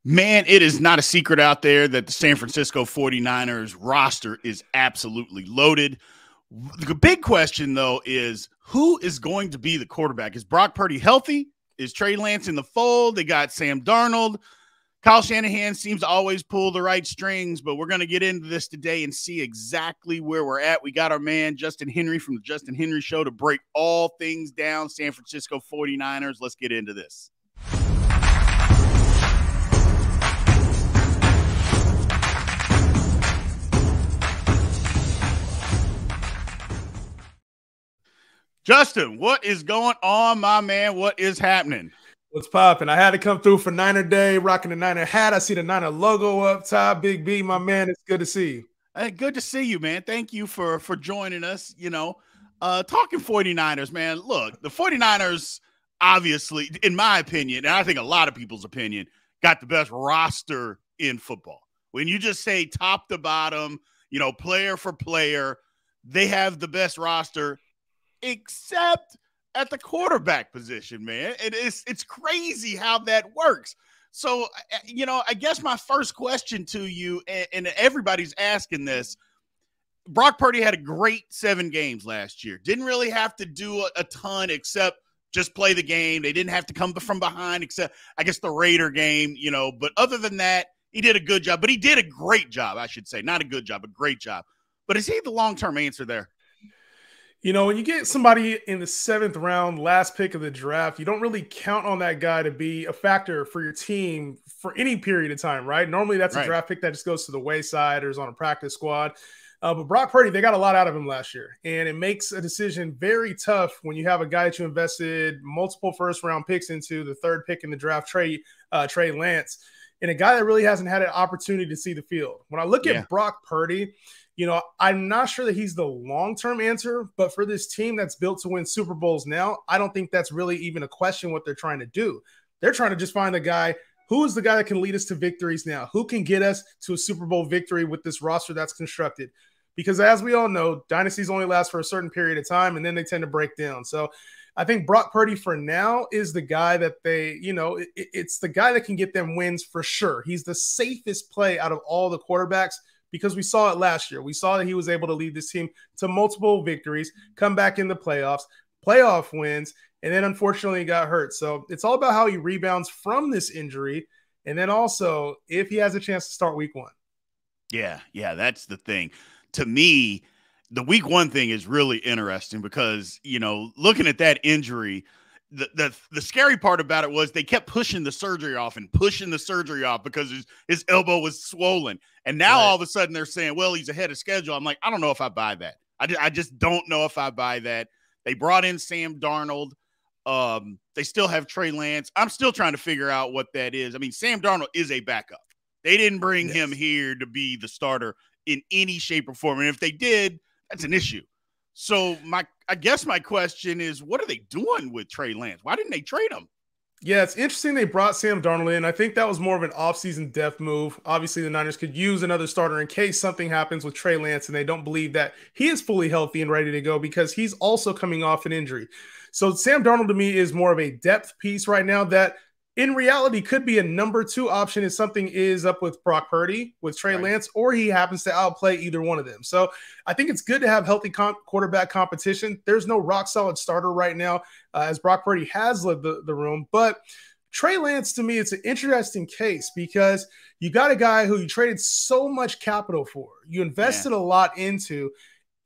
Man, it is not a secret out there that the San Francisco 49ers roster is absolutely loaded. The big question, though, is who is going to be the quarterback? Is Brock Purdy healthy? Is Trey Lance in the fold? They got Sam Darnold. Kyle Shanahan seems to always pull the right strings, but we're going to get into this today and see exactly where we're at. We got our man Justin Henry from the Justin Henry Show to break all things down San Francisco 49ers. Let's get into this. Justin, what is going on, my man? What is happening? What's popping? I had to come through for Niner Day, rocking the Niner hat. I see the Niner logo up top. Big B, my man, it's good to see you. Hey, good to see you, man. Thank you for joining us. Talking 49ers, man. Look, the 49ers, obviously, in my opinion, and I think a lot of people's opinion, got the best roster in football. When you just say top to bottom, player for player, they have the best roster, except at the quarterback position, man. It's crazy how that works. So, I guess my first question to you, and everybody's asking this, Brock Purdy had a great 7 games last year. Didn't really have to do a ton except just play the game. They didn't have to come from behind except, I guess, the Raider game, But other than that, he did a good job. But he did a great job, I should say. Not a good job, a great job. But is he the long-term answer there? When you get somebody in the 7th round, last pick of the draft, you don't really count on that guy to be a factor for your team for any period of time, right? Normally that's a draft pick that just goes to the wayside or is on a practice squad. But Brock Purdy, they got a lot out of him last year. And it makes a decision very tough when you have a guy that you invested multiple first-round picks into, the 3rd pick in the draft, Trey Lance, and a guy that really hasn't had an opportunity to see the field. When I look at Brock Purdy, I'm not sure that he's the long-term answer, but for this team that's built to win Super Bowls now, I don't think that's really even a question what they're trying to do. They're trying to just find a guy who is the guy that can lead us to victories now, who can get us to a Super Bowl victory with this roster that's constructed. Because as we all know, dynasties only last for a certain period of time, and then they tend to break down. So I think Brock Purdy for now is the guy that they, it's the guy that can get them wins for sure. He's the safest play out of all the quarterbacks, because we saw it last year. We saw that he was able to lead this team to multiple victories, come back in the playoffs, playoff wins, and then unfortunately got hurt. So it's all about how he rebounds from this injury, and then also if he has a chance to start week 1. Yeah, that's the thing. To me, the week 1 thing is really interesting because, looking at that injury, the scary part about it was they kept pushing the surgery off because his elbow was swollen. And now all of a sudden they're saying, well, he's ahead of schedule. I'm like, I don't know if I buy that. I just don't know if I buy that. They brought in Sam Darnold. They still have Trey Lance. I'm still trying to figure out what that is. I mean, Sam Darnold is a backup. They didn't bring him here to be the starter in any shape or form. And if they did, that's an issue. So I guess my question is, what are they doing with Trey Lance? Why didn't they trade him? Yeah, it's interesting they brought Sam Darnold in. I think that was more of an offseason depth move. Obviously, the Niners could use another starter in case something happens with Trey Lance and they don't believe that he is fully healthy and ready to go, because he's also coming off an injury. So Sam Darnold to me is more of a depth piece right now that in reality could be a number 2 option if something is up with Brock Purdy, with Trey Lance, or he happens to outplay either one of them. So I think it's good to have healthy quarterback competition. There's no rock-solid starter right now, as Brock Purdy has led the room. But Trey Lance, to me, it's an interesting case because you got a guy who you traded so much capital for. You invested a lot into,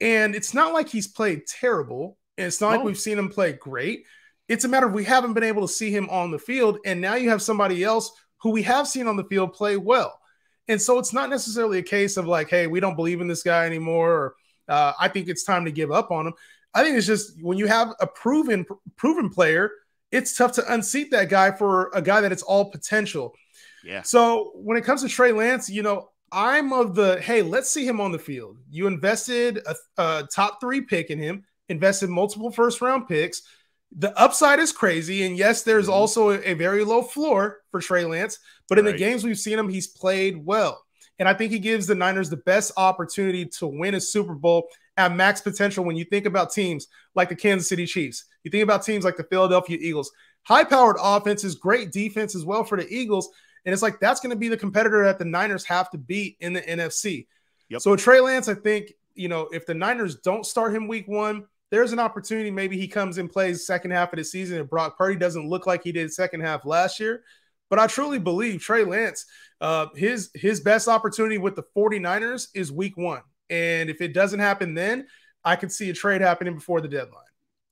and it's not like he's played terrible. And it's not like we've seen him play great. It's a matter of we haven't been able to see him on the field, and now you have somebody else who we have seen on the field play well. And so it's not necessarily a case of like, hey, we don't believe in this guy anymore, or I think it's time to give up on him. I think it's just when you have a proven player, it's tough to unseat that guy for a guy that it's all potential. Yeah. So when it comes to Trey Lance, I'm of the, hey, let's see him on the field. You invested a top 3 pick in him, invested multiple first-round picks. The upside is crazy, and yes, there's also a very low floor for Trey Lance, but in the games we've seen him, he's played well. And I think he gives the Niners the best opportunity to win a Super Bowl at max potential when you think about teams like the Kansas City Chiefs. You think about teams like the Philadelphia Eagles. high-powered offenses, great defense as well for the Eagles. And it's like that's going to be the competitor that the Niners have to beat in the NFC. Yep. So Trey Lance, I think, if the Niners don't start him week 1, there's an opportunity. Maybe he comes and plays second half of the season and Brock Purdy doesn't look like he did second half last year. But I truly believe Trey Lance, his best opportunity with the 49ers is week 1. And if it doesn't happen then, I could see a trade happening before the deadline.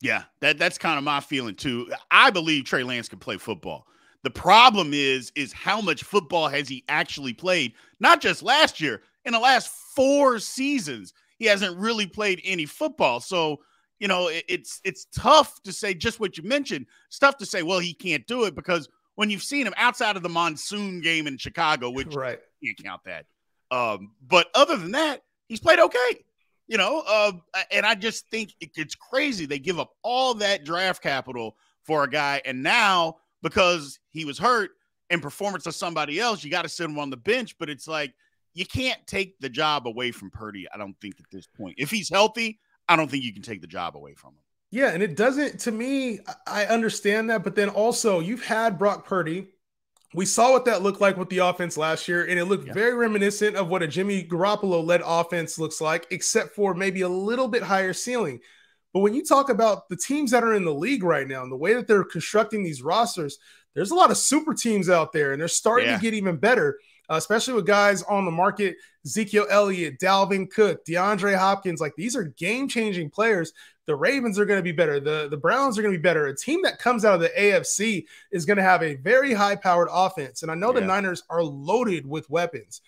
Yeah, that's kind of my feeling too. I believe Trey Lance can play football. The problem is how much football has he actually played? Not just last year. In the last 4 seasons, he hasn't really played any football. So, it's tough to say just what you mentioned. It's tough to say, well, he can't do it because when you've seen him outside of the monsoon game in Chicago, which you can't count that. But other than that, he's played okay. And I just think it's crazy. They give up all that draft capital for a guy. And now, because he was hurt in performance of somebody else, you got to sit him on the bench. But it's like, you can't take the job away from Purdy, I don't think, at this point. If he's healthy, I don't think you can take the job away from him. Yeah, and it doesn't, to me, I understand that. But then also, you've had Brock Purdy. We saw what that looked like with the offense last year, and it looked very reminiscent of what a Jimmy Garoppolo-led offense looks like, except for maybe a little bit higher ceiling. But when you talk about the teams that are in the league right now and the way that they're constructing these rosters, there's a lot of super teams out there, and they're starting to get even better, especially with guys on the market, Ezekiel Elliott, Dalvin Cook, DeAndre Hopkins. Like, these are game-changing players. The Ravens are going to be better. The Browns are going to be better. A team that comes out of the AFC is going to have a very high-powered offense. And I know the Niners are loaded with weapons.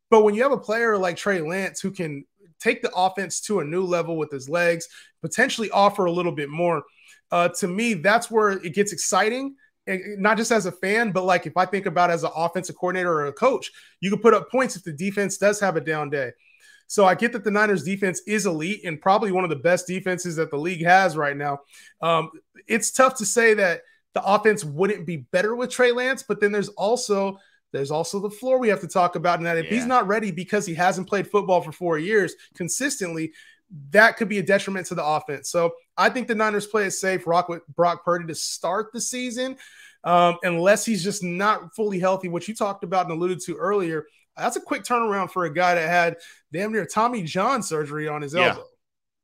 But when you have a player like Trey Lance who can take the offense to a new level with his legs, potentially offer a little bit more, to me, that's where it gets exciting. And not just as a fan, but like if I think about as an offensive coordinator or a coach, you can put up points if the defense does have a down day. So I get that the Niners defense is elite and probably one of the best defenses that the league has right now. It's tough to say that the offense wouldn't be better with Trey Lance, but then there's also the floor we have to talk about, and that if he's not ready because he hasn't played football for 4 years consistently, that could be a detriment to the offense. So I think the Niners play it safe, rock with Brock Purdy to start the season, unless he's just not fully healthy, which you talked about and alluded to earlier. That's a quick turnaround for a guy that had damn near Tommy John surgery on his elbow.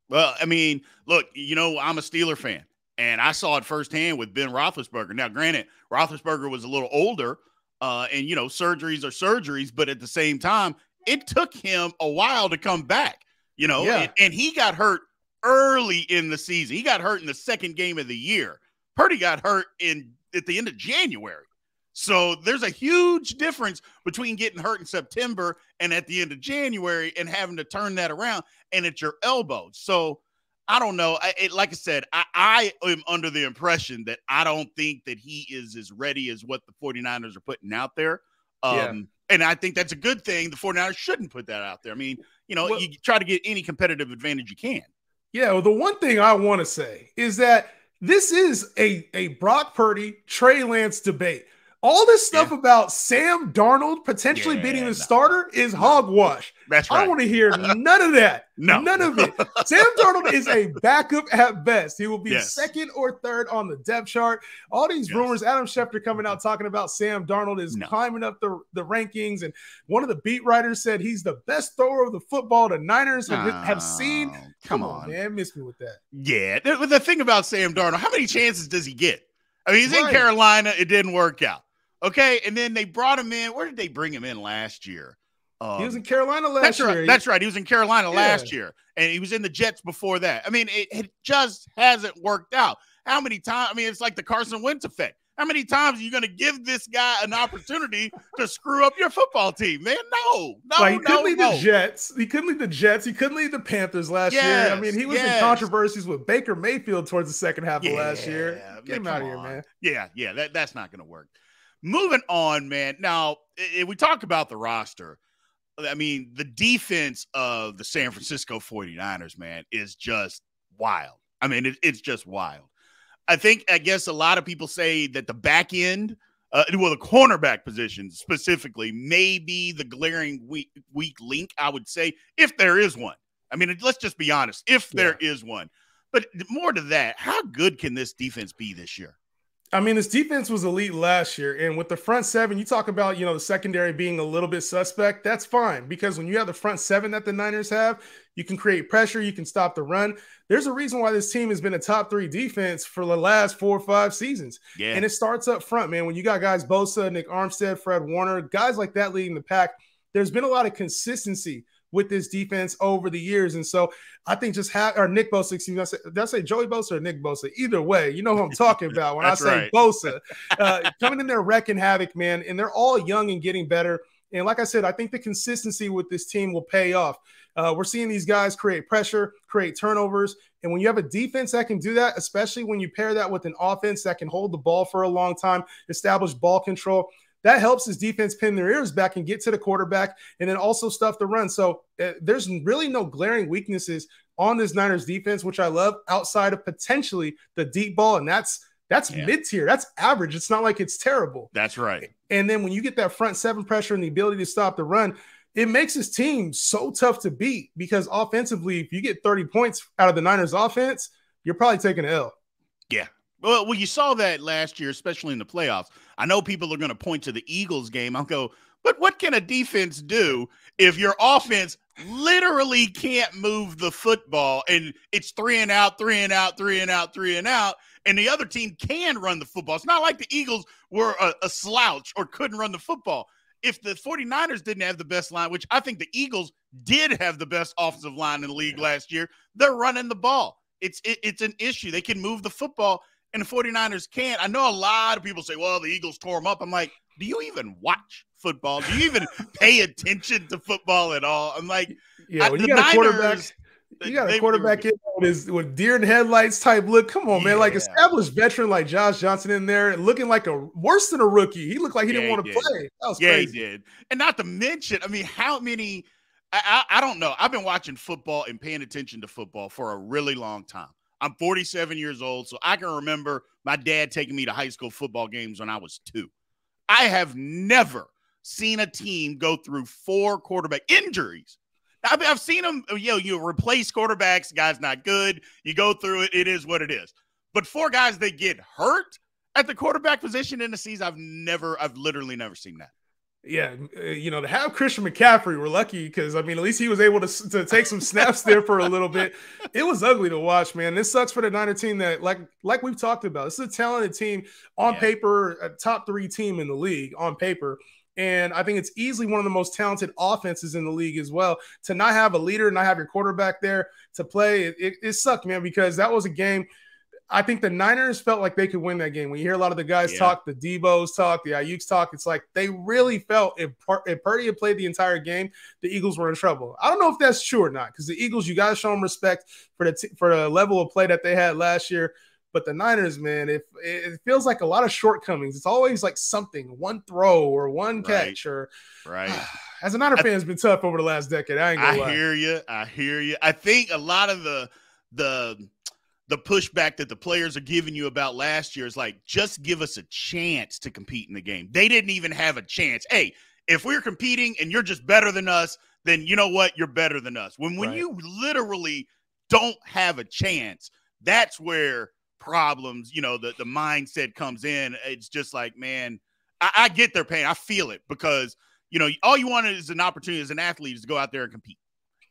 Well, I mean, look, I'm a Steeler fan, and I saw it firsthand with Ben Roethlisberger. Now, granted, Roethlisberger was a little older, and, surgeries are surgeries, but at the same time, it took him a while to come back, and he got hurt early in the season. He got hurt in the second game of the year. Purdy got hurt at the end of January. So there's a huge difference between getting hurt in September and at the end of January and having to turn that around and at your elbow. So I don't know. Like I said, I am under the impression that I don't think that he is as ready as what the 49ers are putting out there. And I think that's a good thing. The 49ers shouldn't put that out there. I mean, you try to get any competitive advantage you can. Yeah, well, the one thing I want to say is that this is a Brock Purdy, Trey Lance debate. All this stuff about Sam Darnold potentially beating the starter is hogwash. That's right. I want to hear none of that. No. None of it. Sam Darnold is a backup at best. He will be second or third on the depth chart. All these rumors, Adam Schefter coming out talking about Sam Darnold is climbing up the rankings. And one of the beat writers said he's the best thrower of the football the Niners have seen. Come on, man. Miss me with that. Yeah. The thing about Sam Darnold, how many chances does he get? I mean, he's in Carolina. It didn't work out. Okay, and then they brought him in. Where did they bring him in last year? He was in Carolina last year. That's right. He was in Carolina last year, and he was in the Jets before that. I mean, it just hasn't worked out. How many times? I mean, it's like the Carson Wentz effect. How many times are you going to give this guy an opportunity to screw up your football team, man? No. He couldn't lead the Jets. He couldn't lead the Jets. He couldn't lead the Panthers last year. I mean, he was in controversies with Baker Mayfield towards the second half of last year. Get him out of here, man. Yeah. That's not going to work. Moving on, man. Now, we talked about the roster. I mean, the defense of the San Francisco 49ers, man, is just wild. I mean, it's just wild. I guess a lot of people say that the back end, the cornerback position specifically, may be the glaring weak link, I would say, if there is one. I mean, let's just be honest, if there is one. But more to that, how good can this defense be this year? I mean, this defense was elite last year. And with the front seven, you talk about, the secondary being a little bit suspect. That's fine because when you have the front seven that the Niners have, you can create pressure, you can stop the run. There's a reason why this team has been a top 3 defense for the last 4 or 5 seasons. Yeah. And it starts up front, man. When you got guys Bosa, Nick Armstead, Fred Warner, guys like that leading the pack, there's been a lot of consistency with this defense over the years. And so I think just Nick Bosa, excuse me, did I say Joey Bosa or Nick Bosa? Either way, you know who I'm talking about when I say right. Bosa. Coming in there wrecking havoc, man, and they're all young and getting better. And like I said, I think the consistency with this team will pay off. We're seeing these guys create pressure, create turnovers. And when you have a defense that can do that, especially when you pair that with an offense that can hold the ball for a long time, establish ball control, that helps his defense pin their ears back and get to the quarterback and then also stuff the run. So there's really no glaring weaknesses on this Niners defense, which I love, outside of potentially the deep ball. And that's mid-tier. That's average. It's not like it's terrible. That's right. And then when you get that front seven pressure and the ability to stop the run, it makes his team so tough to beat because offensively, if you get 30 points out of the Niners offense, you're probably taking an L. Yeah. Well, you saw that last year, especially in the playoffs. I know people are going to point to the Eagles game. I'll go, but what can a defense do if your offense literally can't move the football and it's 3 and out, 3 and out, 3 and out, 3 and out, and the other team can run the football? It's not like the Eagles were a slouch or couldn't run the football. If the 49ers didn't have the best line, which I think the Eagles did have the best offensive line in the league last year, they're running the ball. It's an issue. They can move the football. And the 49ers can't. I know a lot of people say, well, the Eagles tore them up. I'm like, do you even watch football? Do you even pay attention to football at all? I'm like, yeah, when you got a quarterback with deer in headlights type look. Come on, man. Like established veteran like Josh Johnson in there looking like worse than a rookie. He looked like he didn't want to play. That was crazy. He did. And not to mention, I mean, how many I don't know. I've been watching football and paying attention to football for a really long time. I'm 47 years old, so I can remember my dad taking me to high school football games when I was 2. I have never seen a team go through 4 quarterback injuries. I've seen them, you replace quarterbacks, guy's not good. You go through it, it is what it is. But 4 guys that get hurt at the quarterback position in the season, I've literally never seen that. Yeah, to have Christian McCaffrey, we're lucky because, I mean, at least he was able to take some snaps there for a little bit. It was ugly to watch, man. This sucks for the Niner team that, like we've talked about, this is a talented team on paper, a top 3 team in the league on paper. And I think it's easily one of the most talented offenses in the league as well. To not have a leader, not have your quarterback there to play, it sucked, man, because that was a game – I think the Niners felt like they could win that game. When you hear a lot of the guys talk, the Debos talk, the Ayuks talk, it's like they really felt if Purdy had played the entire game, the Eagles were in trouble. I don't know if that's true or not because the Eagles, you got to show them respect for the level of play that they had last year. But the Niners, man, it feels like a lot of shortcomings. It's always like something, one throw or one catch or as a Niner fan, it's been tough over the last decade. I ain't gonna lie. I hear you. I think a lot of the pushback that the players are giving you about last year is like, just give us a chance to compete in the game. They didn't even have a chance. Hey, if we're competing and you're just better than us, then you know what? You're better than us. When you literally don't have a chance, that's where problems, the mindset comes in. It's just like, man, I get their pain. I feel it because, all you want is an opportunity as an athlete is to go out there and compete.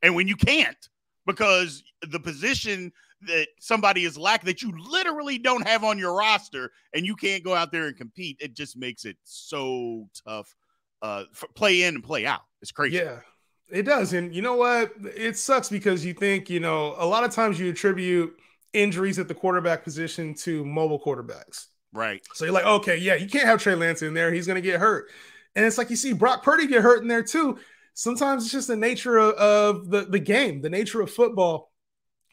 And when you can't, because the position that somebody is lacking that you literally don't have on your roster and you can't go out there and compete, it just makes it so tough for play in and play out. It's crazy. Yeah, it does. And you know what? It sucks because you think, a lot of times you attribute injuries at the quarterback position to mobile quarterbacks. Right. So you're like, okay, yeah, you can't have Trey Lance in there. He's going to get hurt. And it's like you see Brock Purdy get hurt in there too. Sometimes it's just the nature of the game, the nature of football.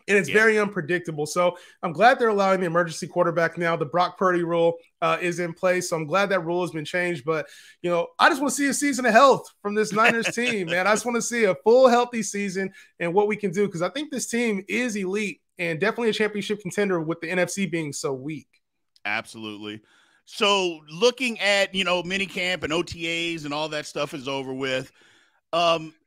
And it's very unpredictable. So I'm glad they're allowing the emergency quarterback now. The Brock Purdy rule is in place. So I'm glad that rule has been changed. But, I just want to see a season of health from this Niners team, man. I just want to see a full healthy season and what we can do because I think this team is elite and definitely a championship contender with the NFC being so weak. Absolutely. So looking at, minicamp and OTAs and all that stuff is over with.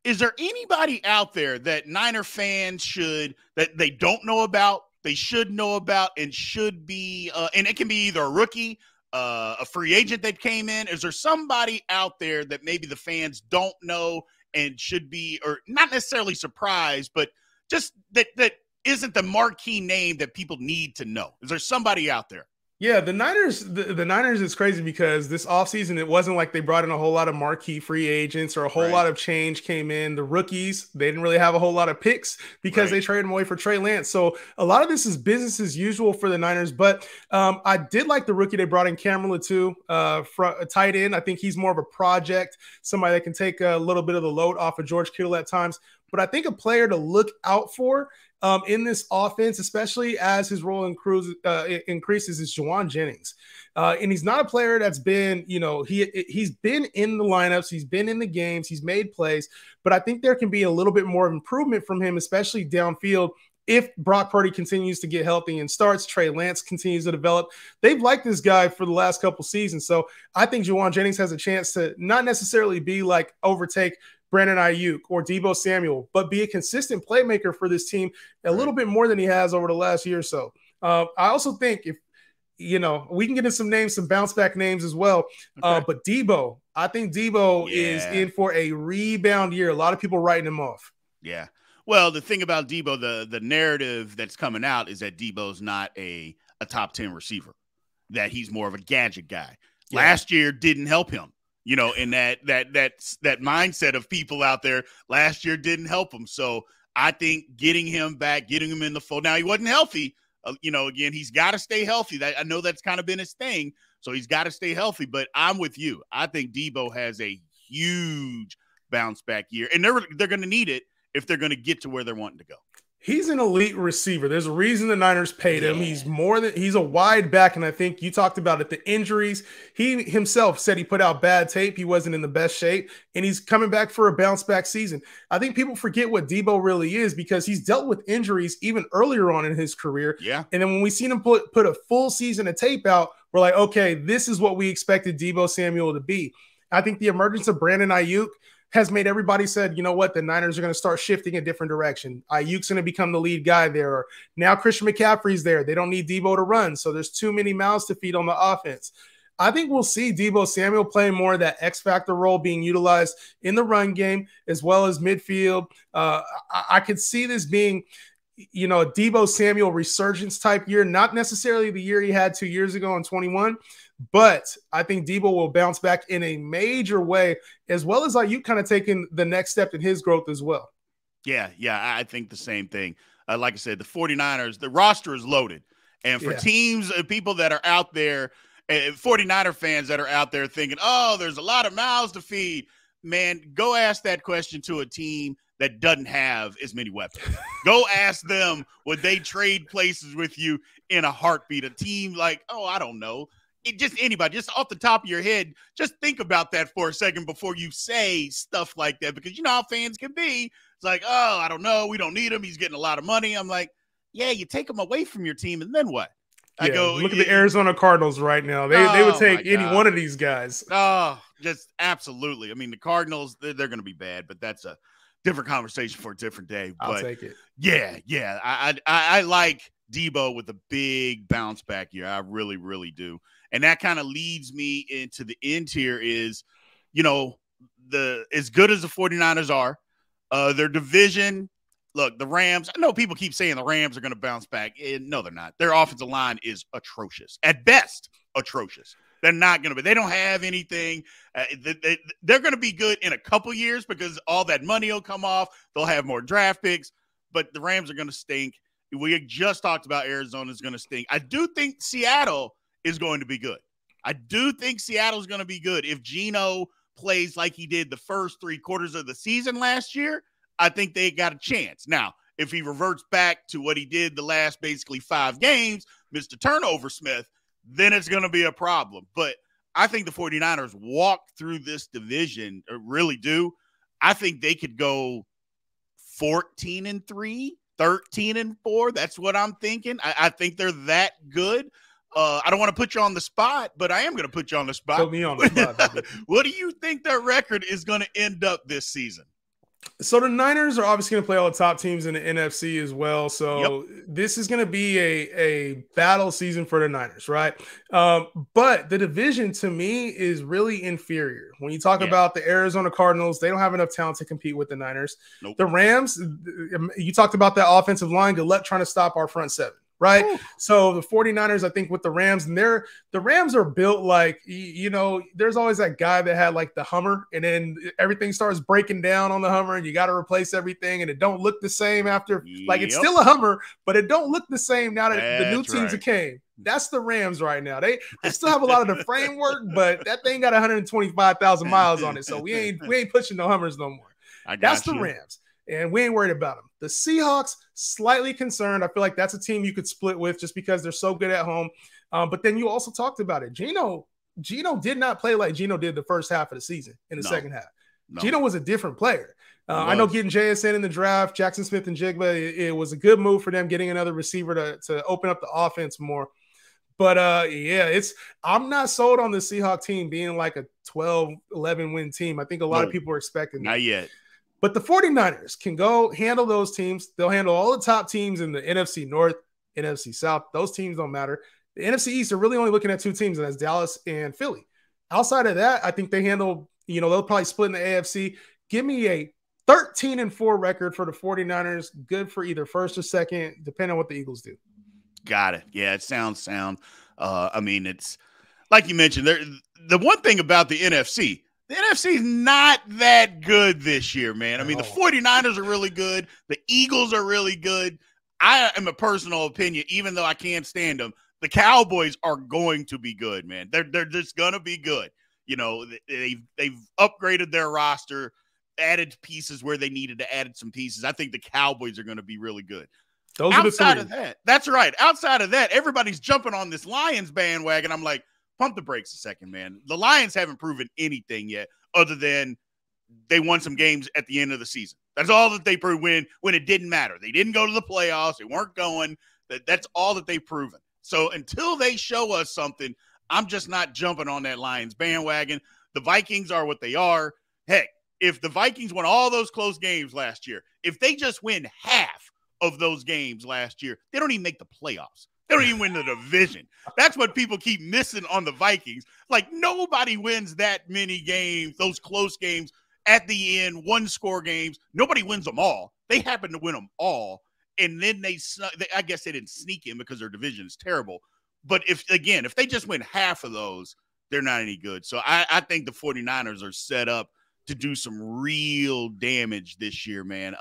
Is there anybody out there that Niner fans that they don't know about they should know about and should be, and it can be either a rookie, a free agent that came in? Is there somebody out there that maybe the fans don't know and should be, or not necessarily surprised, but just that isn't the marquee name that people need to know? Is there somebody out there? Yeah, the Niners, the Niners is crazy because this offseason, it wasn't like they brought in a whole lot of marquee free agents or a whole lot of change came in. The rookies, they didn't really have a whole lot of picks because they traded them away for Trey Lance. So a lot of this is business as usual for the Niners. But I did like the rookie they brought in, Cameron Latou, a tight end. I think he's more of a project, somebody that can take a little bit of the load off of George Kittle at times. But I think a player to look out for in this offense, especially as his role increases, is Jauan Jennings. And he's not a player that's been, he's been in the lineups, he's been in the games, he's made plays, but I think there can be a little bit more of improvement from him, especially downfield, if Brock Purdy continues to get healthy and starts, Trey Lance continues to develop. They've liked this guy for the last couple seasons. So I think Jauan Jennings has a chance to not necessarily be like overtake Brandon Ayuk or Deebo Samuel, but be a consistent playmaker for this team a little bit more than he has over the last year or so. I also think if, we can get in some names, some bounce back names as well. But Deebo, I think Deebo is in for a rebound year. A lot of people writing him off. Yeah. Well, the thing about Deebo, the narrative that's coming out is that Deebo's not a top 10 receiver, that he's more of a gadget guy. Yeah. Last year didn't help him. In that mindset of people out there last year didn't help him. So I think getting him back, getting him in the fold. Now, he wasn't healthy. Again, he's got to stay healthy. I know that's kind of been his thing. So he's got to stay healthy. But I'm with you. I think Deebo has a huge bounce back year. And they're going to need it if they're going to get to where they're wanting to go. He's an elite receiver. There's a reason the Niners paid him. He's a wide back, and I think you talked about it, the injuries. He himself said he put out bad tape. He wasn't in the best shape, and he's coming back for a bounce back season. I think people forget what Deebo really is because he's dealt with injuries even earlier on in his career. Yeah. And then when we seen him put a full season of tape out, we're like, okay, this is what we expected Deebo Samuel to be. I think the emergence of Brandon Ayuk has made everybody said, you know what, the Niners are going to start shifting a different direction. Ayuk's going to become the lead guy there. Or now Christian McCaffrey's there. They don't need Deebo to run, so there's too many mouths to feed on the offense. I think we'll see Deebo Samuel playing more of that X-factor role being utilized in the run game as well as midfield. I could see this being a Deebo Samuel resurgence type year, not necessarily the year he had 2 years ago in 21, but I think Deebo will bounce back in a major way, as well as Ayuk kind of taking the next step in his growth as well. Yeah, I think the same thing. Like I said, the 49ers, the roster is loaded. And for teams, people that are out there, 49er fans that are out there thinking, oh, there's a lot of mouths to feed, man, go ask that question to a team that doesn't have as many weapons. Go ask them, would they trade places with you in a heartbeat? A team like, I don't know. Just anybody, just off the top of your head, just think about that for a second before you say stuff like that, because you know how fans can be. It's like, I don't know. We don't need him. He's getting a lot of money. I'm like, yeah, you take him away from your team, and then what? I go, look at the Arizona Cardinals right now. They would take any one of these guys. Oh, just absolutely. I mean, the Cardinals, they're going to be bad, but that's a different conversation for a different day. I'll take it. Yeah. I like Deebo with a big bounce back year. I really, really do. And that kind of leads me into the end here is, as good as the 49ers are, their division, look, the Rams, I know people keep saying the Rams are going to bounce back. No, they're not. Their offensive line is atrocious. At best, atrocious. They're not going to be. They don't have anything. They're going to be good in a couple years because all that money will come off. They'll have more draft picks, but the Rams are going to stink. We just talked about Arizona is going to stink. I do think Seattle is going to be good. I do think Seattle's going to be good. If Geno plays like he did the first 3 quarters of the season last year, I think they got a chance. Now, if he reverts back to what he did the last basically 5 games, Mr. Turnover Smith, then it's going to be a problem. But I think the 49ers walk through this division, really do. I think they could go 14-3, 13-4. That's what I'm thinking. I think they're that good. I don't want to put you on the spot, but I am going to put you on the spot. Put me on the spot. What do you think their record is going to end up this season? So the Niners are obviously going to play all the top teams in the NFC as well. So this is going to be a battle season for the Niners, right? But the division to me is really inferior. When you talk about the Arizona Cardinals, they don't have enough talent to compete with the Niners. Nope. The Rams, you talked about that offensive line. Good luck trying to stop our front seven. Right. Ooh. So the 49ers, I think with the Rams, and the Rams are built like, there's always that guy that had like the Hummer, and then everything starts breaking down on the Hummer and you got to replace everything. And it don't look the same after, like it's still a Hummer, but it don't look the same now that the new teams have came. That's the Rams right now. They still have a lot of the framework, but that thing got 125,000 miles on it. So we ain't pushing no Hummers no more. That's the Rams. And we ain't worried about them. The Seahawks, slightly concerned. I feel like that's a team you could split with just because they're so good at home. But then you also talked about it. Geno did not play like Geno did the first half of the season in the second half. No. Geno was a different player. I know getting JSN in the draft, Jackson Smith and Jigba, it was a good move for them getting another receiver to open up the offense more. But, I'm not sold on the Seahawks team being like a 12-11 win team. I think a lot of people are expecting that. Not yet. But the 49ers can go handle those teams. They'll handle all the top teams in the NFC North, NFC South. Those teams don't matter. The NFC East are really only looking at two teams, and that's Dallas and Philly. Outside of that, I think they handle, they'll probably split in the AFC. Give me a 13-4 record for the 49ers, good for either first or second, depending on what the Eagles do. Got it. Yeah, it sounds sound. It's like you mentioned, the one thing about the NFC is not that good this year, man. The 49ers are really good. The Eagles are really good. I am a personal opinion, even though I can't stand them, the Cowboys are going to be good, man. They're just going to be good. They've upgraded their roster, added pieces where they needed to add some pieces. I think the Cowboys are going to be really good. Outside of that, that's right. Outside of that, everybody's jumping on this Lions bandwagon. I'm like, pump the brakes a second, man. The Lions haven't proven anything yet other than they won some games at the end of the season. That's all that they proved when it didn't matter. They didn't go to the playoffs. They weren't going. That's all that they've proven. So until they show us something, I'm just not jumping on that Lions bandwagon. The Vikings are what they are. Heck, if the Vikings won all those close games last year, if they just win half of those games last year, they don't even make the playoffs. They don't even win the division. That's what people keep missing on the Vikings. Like, nobody wins that many games, those close games at the end, one-score games. Nobody wins them all. They happen to win them all. And then I guess they didn't sneak in because their division is terrible. But if they just win half of those, they're not any good. So I think the 49ers are set up to do some real damage this year, man.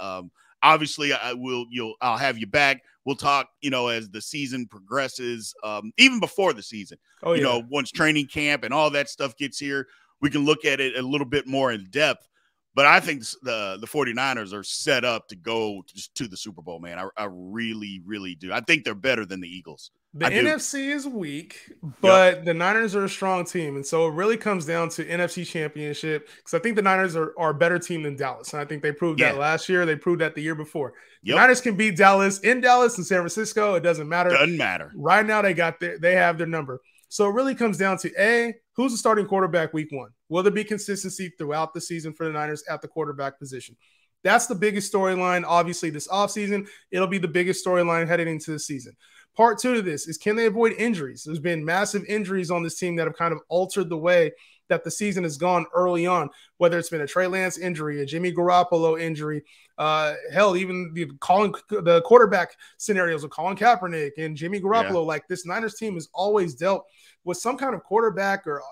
Obviously, I'll have you back. We'll talk, as the season progresses, even before the season. Once training camp and all that stuff gets here, we can look at it a little bit more in depth. But I think the 49ers are set up to go to the Super Bowl, man. I really, really do. I think they're better than the Eagles. The NFC is weak, but the Niners are a strong team. And so it really comes down to NFC Championship, because I think the Niners are a better team than Dallas. And I think they proved that last year. They proved that the year before. The Niners can beat Dallas in Dallas and San Francisco. It doesn't matter. Doesn't matter. Right now they have their number. So it really comes down to who's the starting quarterback week one? Will there be consistency throughout the season for the Niners at the quarterback position? That's the biggest storyline. Obviously, this offseason, it'll be the biggest storyline heading into the season. Part two to this is, can they avoid injuries? There's been massive injuries on this team that have kind of altered the way that the season has gone early on, whether it's been a Trey Lance injury, a Jimmy Garoppolo injury, even the quarterback scenarios of Colin Kaepernick and Jimmy Garoppolo. Like, this Niners team has always dealt with some kind of quarterback or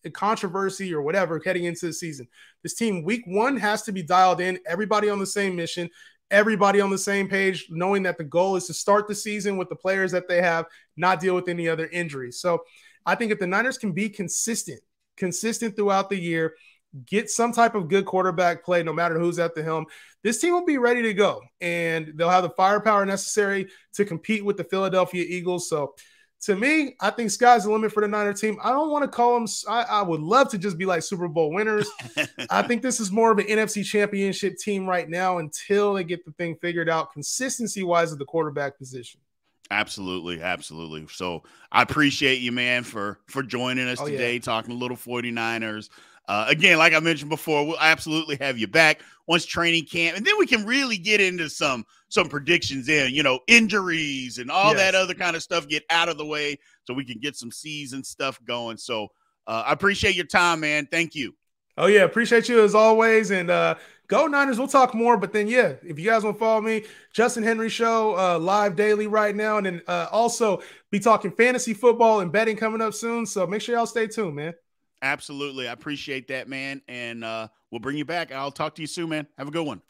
a controversy or whatever heading into the season. This team week one has to be dialed in, everybody on the same mission, everybody on the same page, knowing that the goal is to start the season with the players that they have, not deal with any other injuries. So I think if the Niners can be consistent throughout the year, get some type of good quarterback play, no matter who's at the helm, this team will be ready to go, and they'll have the firepower necessary to compete with the Philadelphia Eagles. So to me, I think sky's the limit for the Niner team. I don't want to call them – I would love to just be like Super Bowl winners. I think this is more of an NFC championship team right now until they get the thing figured out consistency-wise at the quarterback position. Absolutely, absolutely. So I appreciate you, man, for joining us today, talking a little 49ers. Again, like I mentioned before, we'll absolutely have you back once training camp, and then we can really get into some predictions in, injuries and all that other kind of stuff, get out of the way so we can get some season stuff going. So I appreciate your time, man. Thank you. Oh, yeah. Appreciate you as always. And go Niners. We'll talk more. But then, yeah, if you guys want to follow me, Justin Henry Show, live daily right now. And then also be talking fantasy football and betting coming up soon. So make sure y'all stay tuned, man. Absolutely. I appreciate that, man. And we'll bring you back. I'll talk to you soon, man. Have a good one.